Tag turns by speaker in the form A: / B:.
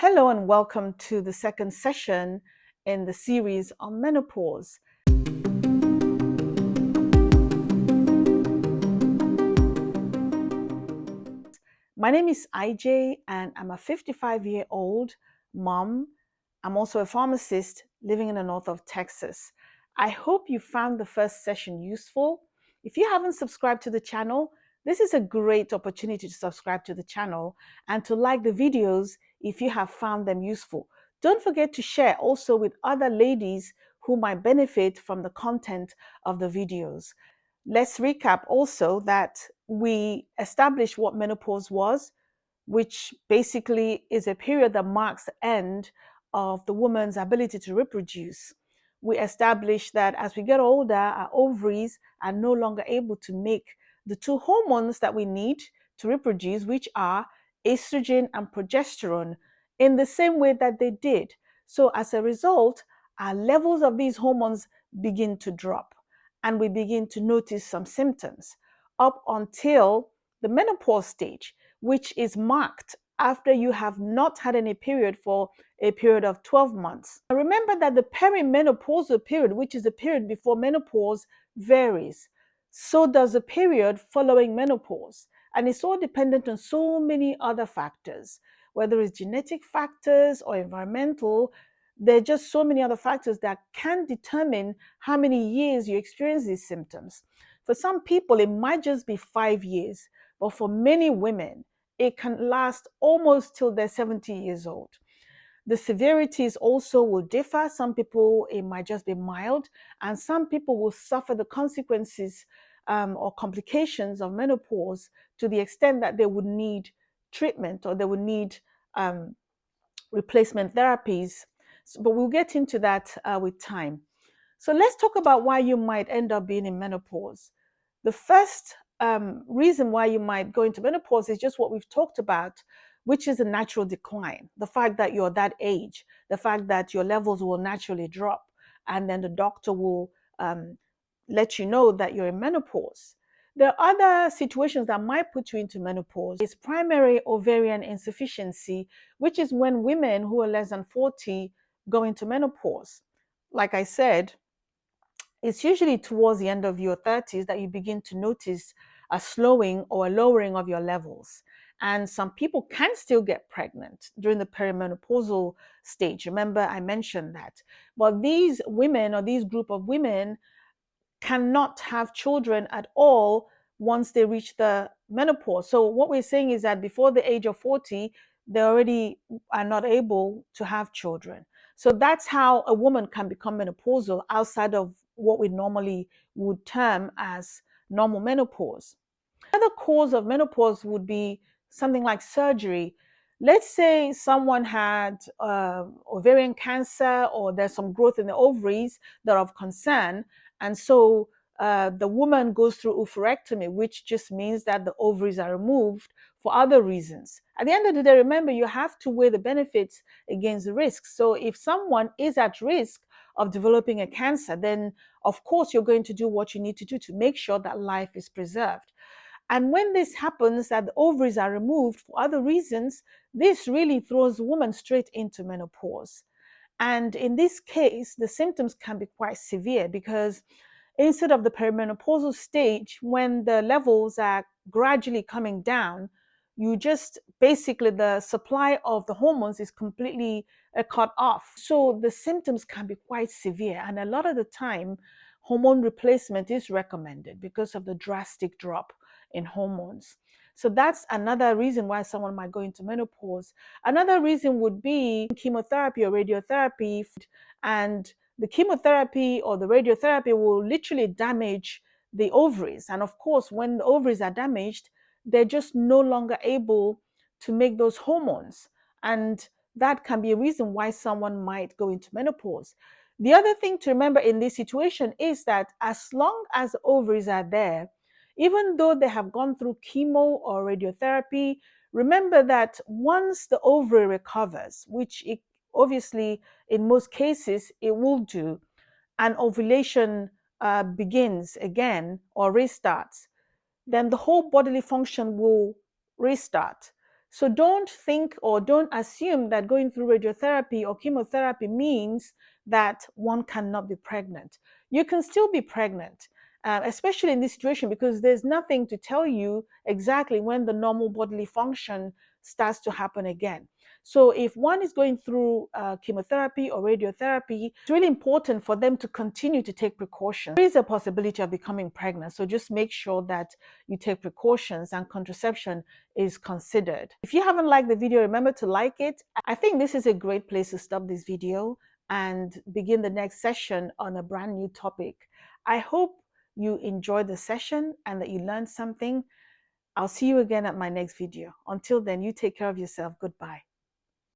A: Hello and welcome to the second session in the series on menopause. My name is IJ and I'm a 55-year-old mom. I'm also a pharmacist living in the north of Texas. I hope you found the first session useful. If you haven't subscribed to the channel, this is a great opportunity to subscribe to the channel and to like the videos if you have found them useful. Don't forget to share also with other ladies who might benefit from the content of the videos. Let's recap also that we established what menopause was, which basically is a period that marks the end of the woman's ability to reproduce. We established that as we get older, our ovaries are no longer able to make the two hormones that we need to reproduce, which are estrogen and progesterone, in the same way that they did. So as a result, our levels of these hormones begin to drop and we begin to notice some symptoms up until the menopause stage, which is marked after you have not had any period for a period of 12 months. Now remember that the perimenopausal period, which is the period before menopause, varies. So does the period following menopause. And it's all dependent on so many other factors, whether it's genetic factors or environmental. There are just so many other factors that can determine how many years you experience these symptoms. For some people, it might just be 5 years, but for many women, it can last almost till they're 70 years old. The severities also will differ. Some people, it might just be mild, and some people will suffer the consequences or complications of menopause to the extent that they would need treatment or they would need um, replacement therapies. But we'll get into that with time. So let's talk about why you might end up being in menopause. The first reason why you might go into menopause is just what we've talked about, which is a natural decline. The fact that you're that age, the fact that your levels will naturally drop, and then the doctor will let you know that you're in menopause. There are other situations that might put you into menopause. It's primary ovarian insufficiency, which is when women who are less than 40 go into menopause. Like I said, it's usually towards the end of your 30s that you begin to notice a slowing or a lowering of your levels. And some people can still get pregnant during the perimenopausal stage. Remember, I mentioned that. But these women or these group of women cannot have children at all once they reach the menopause. So what we're saying is that before the age of 40, they already are not able to have children. So that's how a woman can become menopausal outside of what we normally would term as normal menopause. Another cause of menopause would be something like surgery. Let's say someone had ovarian cancer or there's some growth in the ovaries that are of concern. And so the woman goes through oophorectomy, which just means that the ovaries are removed for other reasons. At the end of the day, remember, you have to weigh the benefits against the risks. So if someone is at risk of developing a cancer, then of course you're going to do what you need to do to make sure that life is preserved. And when this happens, that the ovaries are removed for other reasons, this really throws the woman straight into menopause. And in this case, the symptoms can be quite severe because instead of the perimenopausal stage, when the levels are gradually coming down, you just basically the supply of the hormones is completely cut off. So the symptoms can be quite severe. And a lot of the time, hormone replacement is recommended because of the drastic drop in hormones. So that's another reason why someone might go into menopause. Another reason would be chemotherapy or radiotherapy, and the chemotherapy or the radiotherapy will literally damage the ovaries. And of course, when the ovaries are damaged, they're just no longer able to make those hormones. And that can be a reason why someone might go into menopause. The other thing to remember in this situation is that as long as the ovaries are there, even though they have gone through chemo or radiotherapy, remember that once the ovary recovers, which it obviously in most cases it will do, and ovulation begins again or restarts, then the whole bodily function will restart. So don't think or don't assume that going through radiotherapy or chemotherapy means that one cannot be pregnant. You can still be pregnant, especially in this situation, because there's nothing to tell you exactly when the normal bodily function starts to happen again. So if one is going through chemotherapy or radiotherapy, it's really important for them to continue to take precautions. There is a possibility of becoming pregnant, so just make sure that you take precautions and contraception is considered. If you haven't liked the video, remember to like it. I think this is a great place to stop this video and begin the next session on a brand new topic. I hope you enjoyed the session and that you learned something. I'll see you again at my next video. Until then, you take care of yourself. Goodbye.